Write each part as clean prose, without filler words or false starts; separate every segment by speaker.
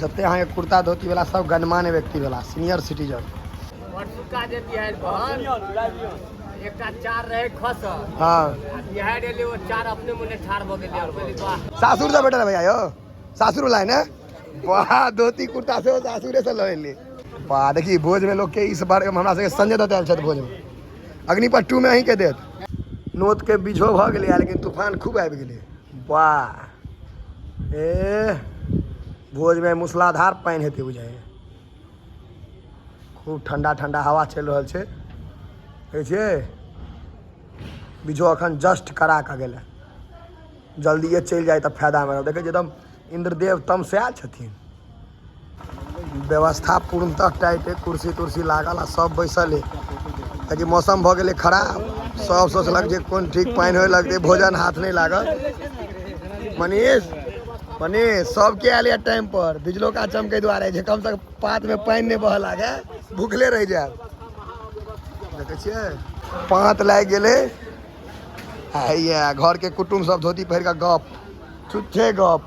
Speaker 1: छते यहाँ कुर्ता धोती वाला सब गणमान्य व्यक्ति वाला सीनियर सिटीजन। हाँ सासुर से बेटा भैया यो सासुर वाला है ना। वाह धोती कुर्ता से सासुरे से ले। वाह देखिए भोज में लोग के इस बार हमरा से संजय दत्त आयल छथि भोज में। अग्निपथ 2 में अहीं के देत नोत के बीझो भ गेलै लेकिन तूफान खूब आबि गेलै। वाह ए भोज में मूसलाधार पानि हेतै बुझाइए। खूब ठंडा ठंडा हवा चल रहा है देखै छियै। बीझो अखन जस्ट करा के गेलै जल्दिए चलि जाए तो फायदा में देखै छियै एकदम इंद्रदेव तमसायल छथिन। व्यवस्था पूर्णतः टाइट है कुर्सी तुर्सी लागल आ सब बैसल है ताकि मौसम भ गेलै खराब। सब सोचलक जे कोन ठीक पानि होय लगतै भोजन हाथ नहीं लागल। मनीष मनीष सबके आयल टाइम पर बिजलो का चमके दुआरे जे कम से कम पात में पानि नहीं बह लागे भूखले रह जाए। देखै छियै पात लागि गेलै। घर के कुटुम्ब सब धोती पहिर के गप छुच्छे गप।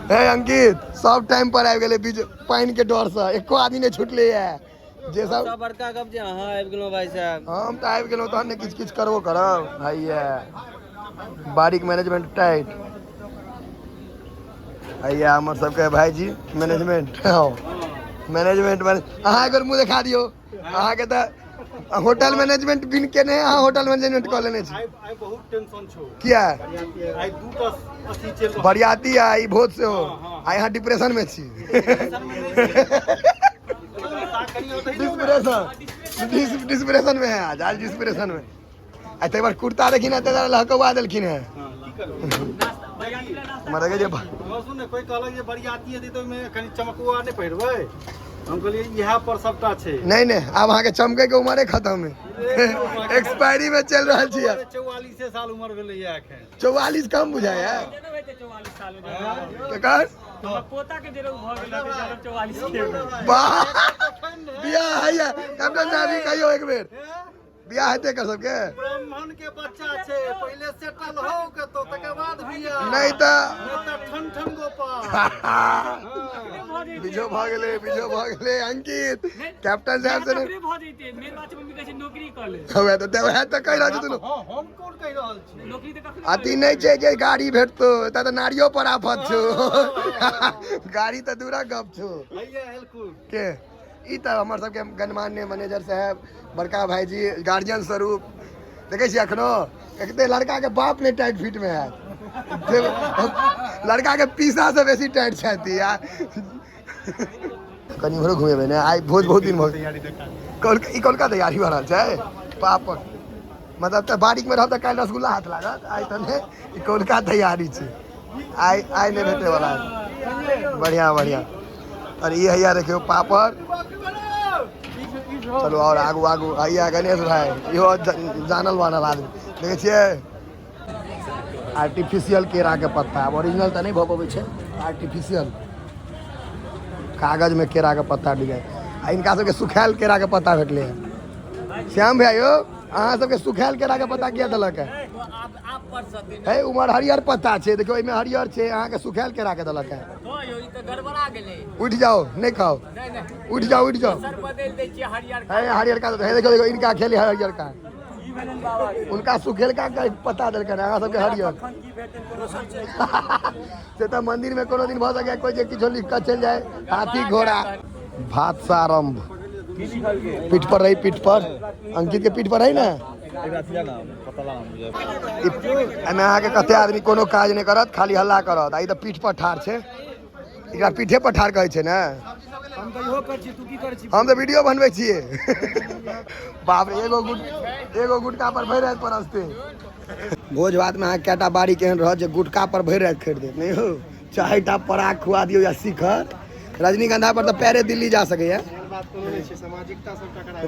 Speaker 1: हे अंकित सब टाइम पर आबि गेलै बीच पानि के डर से एको आदमी नहीं छुटले है। जे सब बड़का गप जे अहाँ आबि गेलौ भाई साहब हम त आबि गेलौ तहन ने किछ किछ करबो करब भाई बारीक मैनेजमेंट टाइट भैया हमर सबके भाईजी मैनेजमेंट मैनेजमेंट अहाँ एकर मुँह देखा दियो। अहाँ के त होटल मैनेजमेंट बिन के नहीं अहाँ होटल मैनेजमेंट कर लेने छी। आई बहुत टेंशन छौ किया आई 2 चल बरियाती आई भोज से हो आई यहाँ डिप्रेशन में छी। डिस्प्रेशन में है आज डिस्प्रेशन में आज एक बार कुर्ता देखी ना तेरा लहकवा देलखिन है। मरे जे सुन कोई कहलक जे बरियाती है तो में कनी चमकवा नहीं पहिरबै हम कहलिए यह पर सबटा छै। नहीं नहीं अब अहाँ के चमके के उम्र खत्म है एक्सपायरी में चल रहा छी। 44 साल उम्र भेलै या एखन 44 कम बुझाया 44 साल केकर पोता के जेरो भ गेलै 44 के बियाह है कैप्टन साहब कहियो एक बेर बियाह हेते कर सबके ब्राह्मण के बच्चा छे पहले सेटल हो के तो तके बाद बियाह नहीं त ठन ठन गोपाल बिजो भ गेले अंकित कैप्टन साहब से भ जइते मेन बात मम्मी कहै छै नौकरी कर ले होय त वह त कह रहल छी हम कोन कह रहल छी नौकरी त कखनो अति नहीं छै जे गाड़ी भेटतो त त नारियो पर आफत छो गाड़ी त दूरा गप छो भैया हेलकुल के ई त हमर सबके गणमान्य मैनेजर साहब बड़का भाईजी गार्जियन स्वरूप देखे छी अखनो एकते लड़का के बाप ने टाइट फिट में है लड़का के पीसा से बेसी टाइट छथि यार। कनी भरो घुमेबे ने आई भोज बहुत दिन भ ई कोलका तैयारी भ रहल छै पापड़ मतलब त बारीक में रहत त काल रसगुल्ला हाथ लागत आई तने ई कोलका तैयारी छै आई ने भेटे वाला बढ़िया बढ़िया। और ये हैया देखियो पापड़ चलो और आगू आगू हैया गणेश भाई इहो जानल वानल आदमी देखे छियै आर्टिफिशियल केरा के पत्ता अब ओरिजिनल तो नहीं भ पबै छै आर्टिफिशियल कागज में केरा के पत्ता डिगे आ इनका सबके सुखायल केरा के पत्ता भेटले है। श्याम भाई यो अहाँ सबके सुखायल केरा के पत्ता किया देलक है उमर हरियर पत्ता छै देखियो एमे हरियर छै अहाँ के सुखायल केरा के देलक है। उठ जाओ नहीं खाओ उठ जाओ हरियर का देखो इनका खेले हरियर का उनका सुखेल का पता दिल अहाँ सबके हरियर से तो मंदिर में कोनो दिन भ सके कोई जे किछो लिख कर चल जाए हाथी घोड़ा भात से आरंभ पीठ पर रही पीठ पर अंकित के पीठ पर है ना अहाँ के कते आदमी कोनो काज नहीं करत खाली हल्ला करत आई तो पीठ पर ठाड़ छै एकरा पीठे पर ठाड़ कहै छै ना हम तो इहो कर छी तू की कर छी हम तो वीडियो बनबै छियै बाप रे एगो गुटका पर भरि रात परस्ते भोज भात में अहाँ केटा बाड़ी केहन रहत जे गुटका पर भरि रात खरीद देत नहीं हो चाहे टा पराग खुआ दियो या शिखर रजनीगंधा पर तो पैरे दिल्ली जा सके है सामाजिकता सब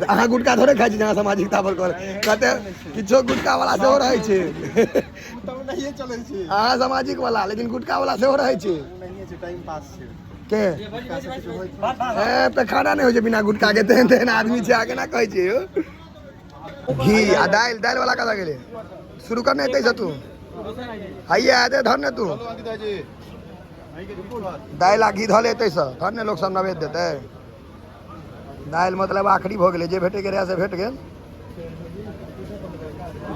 Speaker 1: अहाँ गुटका थोड़े खाइ छी जहाँ सामाजिकता पर कहते किछो गुटका वाला सेहो रहै छै तब नहीं चलै छै अहाँ सामाजिक वाला लेकिन गुटका वाला सेहो रहै छै टाइम पास के खाना नहीं हो बिना गुटका के तेहन आदमी छै आगे ना कहै छै घी आ दाल वाला कदा गेले शुरू करने तै से तू हैया दे धर ने तू दालि आ घी धऽ लेतै सर तहन ने लोक सब नैवेद्य देतै। दालि मतलब आखिरी भऽ गेलै, जे भेटैके रहै से भेट गेल।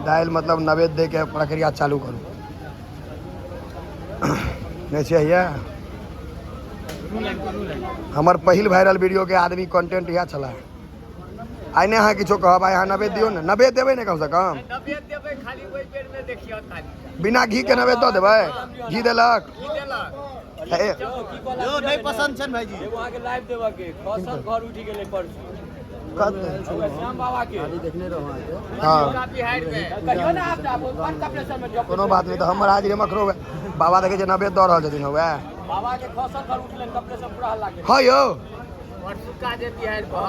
Speaker 1: दालि मतलब नैवेद्य दैके प्रक्रिया चालू करू। नहीं चाहिए हमार पहिल वायरल वीडियो के आदमी कंटेंट यह चला। आई ने अहाँ किछो कहब, आई अहाँ नैवेद्य दियौ ने, नैवेद्य देबै ने कम से कम। बिना घी के नैवेद्य दऽ देबै? घी देलक
Speaker 2: नहीं पसंद छन भाईजी, एगो आके लाइव देबा के खसल घर उठी गेलै परसू श्याम बाबा के देखने रहो
Speaker 1: हां
Speaker 2: बिहार में कहियो ना आप कौन कपलेशन में जब
Speaker 1: कोनो बात नहीं। तो हमर आज मकरो बाबा देखे जे नैवेद्य दऽ रहल छथिन हुए
Speaker 2: बाबा के खसल घर उठले कपलेशन पूरा हल्ला के।
Speaker 1: हां यौ
Speaker 2: परसू का जे बिहार पर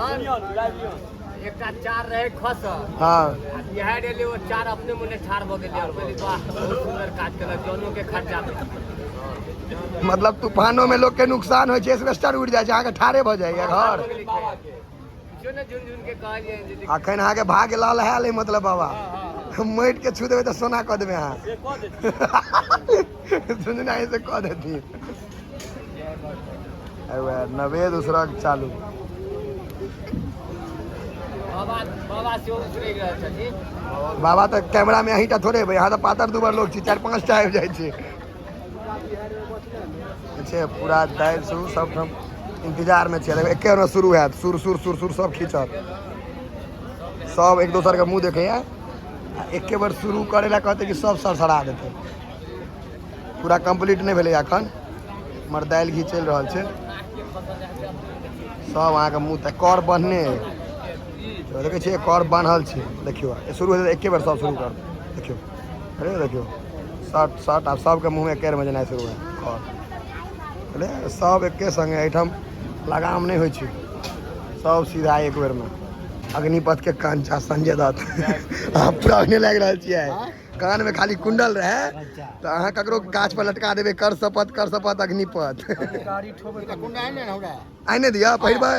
Speaker 2: एक का चार रहे खसल।
Speaker 1: हां
Speaker 2: बिहार एले वो चार अपने मुने ठाड़ भ गेलै और बोली वाह बहुत सुंदर काज केलक, दोनों के खर्चा में।
Speaker 1: मतलब तूफानों में लोग के नुकसान हो, एस्बेस्टर उड़ जाए, अहाँ के ठाड़े भ जाइए घर। अखन अहाँ के भाग लाल है मतलब बाबा माटि के छू देबै तो सोना कऽ देबै अहाँ। सुनना से कह देती नवेद उसरग चालू। बाबा तो कैमरा में अहीं टा थोड़े भाई, यहाँ तो पातर दुबर लोग छी, 4-5 टा आबि जाइ छै। पूरा दालि शुरू सब हम इंतजार में छे, एके बार शुरू हैत, सुर सुर सुर सुर सब खींचत, सब एक दोसर के मुँह देखे एके बार शुरू करे ला कहते कि सब सरसरा देते। पूरा कंप्लीट नहीं भेलै अखन, मर दालि घी चलि रहल छै, सब अहाँ के मुँह तक कर बन्हने देखे छियै, कर बान्हल छै। देखियो शुरू हेतै एके बार सब शुरू कर देखियो, अरे देखियो शर्ट शर्ट आब सबके मुँह में एके में जेनाइ शुरू है कर, अरे सब एके संगे एहिठाम लगाम नहीं होइ छै, सब सीधा एक बेर में। अग्निपथ के कांचा संजय दत्त अहाँ पूरा नहीं लग रहा छियै, कान में खाली कुंडल रहे तो अहाँ ककरो गाछ पर लटका देबै कर शपथ अग्निपथ। आई नहीं दिया पहिरबै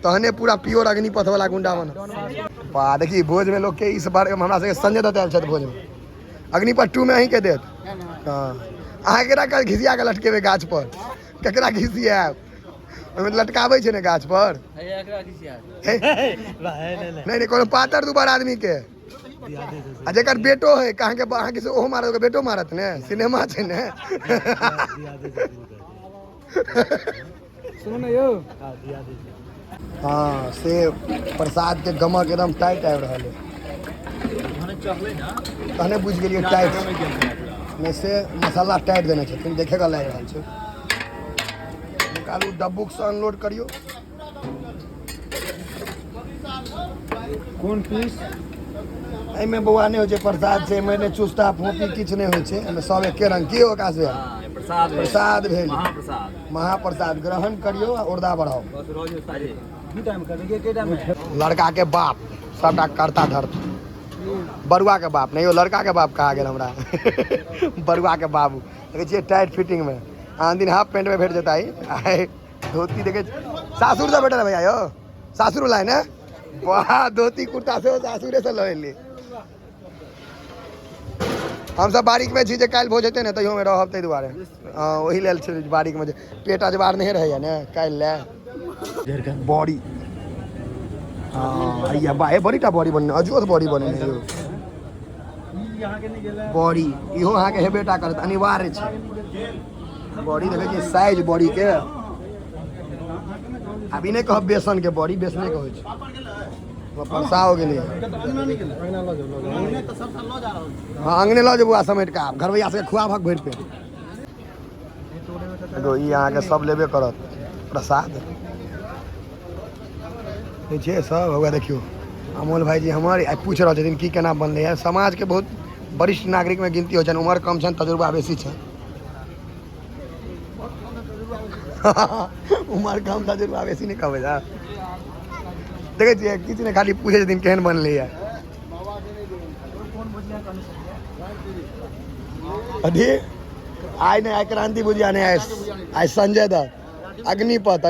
Speaker 1: तहने पूरा प्योर अग्निपथ वाला गुंडा बन। वाह देखिए भोज में लोग के इस बार हमरा से संजय दत्त आयल छथि भोज में, अग्निपथ 2 में अहीं के देत। हाँ अहाँ केकरा कर घिसिया के लटकेबै गाछ पर, केकरा घिसियाब ओहिमे लटकाबै छै ने गाछ पर। नहीं कोनो पातर दुबर आदमी के आ जेकर बेटो है कहाँ के अहाँ के ओहो मारत, बेटो मारत ने, सिनेमा छै ने। सुनो यौ हाँ से प्रसाद के गमक एकदम टाइट आबि रहल है, तहने बुझ गेलिए टाइट में से मसाला टाइट देने छथिन, देखेगा लग रहा है। निकालू डब्बुक से अनलोड करियो। कौन पीस एहिमे बौआ नहीं हो प्रसाद से मैंने चुस्ता फोपी किछ नहीं हो, सब एके रंग की होगा से प्रसाद भेल महाप्रसाद ग्रहण करियो आ उर्दा बढ़ाओ। लड़का के बाप सबटा करता धरता, बरुआ के बाप नहीं, लड़का के बाप कहा गया हमरा। बरुआ के बाबू देखे छियै टाइट फिटिंग में, आन दिन हाफ पैंट में भेट जाता है, धोती देखे सासुर से बैठल भैया यो, सासुर लाए ने वाह धोती कुर्ता से सासुरे से लैली। हम सब बारीक में छी जे काल्हि भोज हेतै ने तैयो में रहब, ताहि दुआरे वही लेल छै बारीक में, पेट अजबार नहीं रहैया ने काल्हि ले। बॉडी हाँ या बा बड़ीटा बॉडी बनने अजोत बॉडी बने यो, बॉडी इहो अहाँ के हेबेटा करत, अनिवार्य छै। बॉडी देखे छियै साइज बॉडी के, अभी नहीं कहब बेसन के बॉडी, बेसने के होइ छै। परसा हो गेलिए हाँ अंगने लो जेबू समेट का घरवैया से खुआ भग भरि पे। देखो ये अहाँ के सब लेबे करत प्रसाद छै सब होगा। देखियो अमोल भाई जी हमारे पूछ रहे छथिन की केना बनले है, समाज के बहुत वरिष्ठ नागरिक में गिनती हो छन, उम्र कम छन तजुर्बा बेसी छन। उम्र कम तजुर्बा बेसी नहीं कहबै जा, देखे छियै किसी ने खाली पूछे छथिन केहन बनले है। अभी आइ नहीं आइ क्रांति भुजिया नहीं आइ संजय दत्त अग्निपथ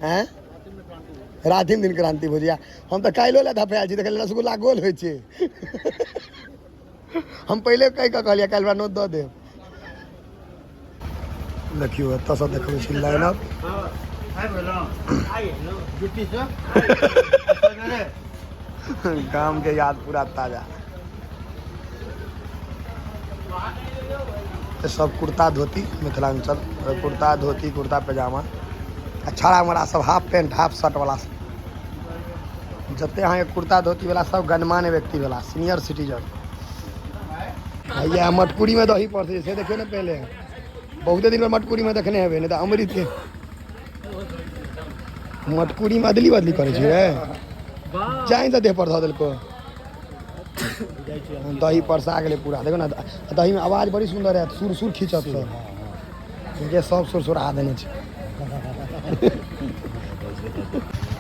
Speaker 1: हैं रातिम दिन क्रांति भुजिया। हम तो काल्हि ला धफायल छी, देख रसगुल्ला गोल होइ छै। हम पहले कई का कहलिए कल नोट दऽ दे देखियो एतऽ सब देखबै छी लाइन अप गाम के याद पूरा ताजा सब कुर्ता धोती मिथिलांचल कुर्ता धोती कुर्ता पैजामा छड़ा मड़ा सब हाफ पैंट हाफ शर्ट वाला सब जते यहाँ कुर्ता धोती वाला सब गणमान्य व्यक्ति वाला सीनियर सिटीजन भैया मटकुरी में दही पड़ते से देखियो ना पहले बहुते दिन में मटकुरी में देखने हेबे नहीं तो अमृत के मटकुरी में अदली बदली करे छी रे जाई तो देह पर धऽ देलको दही परसा गेलै पूरा देखो ना दही में आवाज बड़ी सुंदर है सुर सुर खींचत सब ये सब सुर सुर आ देने छै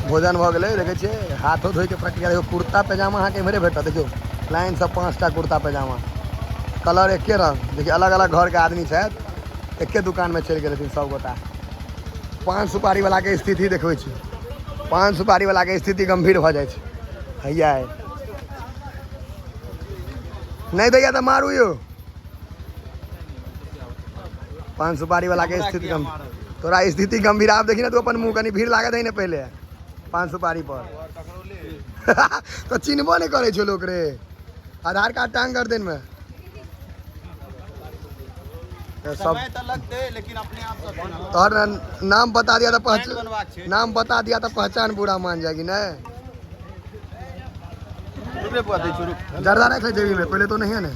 Speaker 1: भोजन भऽ गेलै देखै छियै हाथो धोइ के प्रक्रिया देखो कुर्ता पैजामा अहाँके एम्हरे भेटत देखियो लाइन से 5टा कुर्ता पैजामा कलर एके रंग देखिए अलग अलग घर के आदमी छथि एके दुकान में चलि गेलथिन सब गोटा पान सुपारी वाला के स्थिति देखबै छी पान सुपारी वाला के स्थिति गंभीर भऽ जाइ छै हैया नहीं दैया तो मारू यो पान सुपारी वाला के स्थिति तोरा स्थिति गंभीर आप देखी ना तू अपन मुँह कनी भीड़ लागत है ना पहले पान सुपारी पर तो चिन्हबो नहीं करे छो लोग रे आधार कार्ड टांग कर देन में सब
Speaker 2: लगते लेकिन अपने आप
Speaker 1: और नाम बता दिया तो नाम बता दिया तो पहचान पूरा मान जाएगी ना जर्दा रख ले जेबी में पहले तो नहीं है ना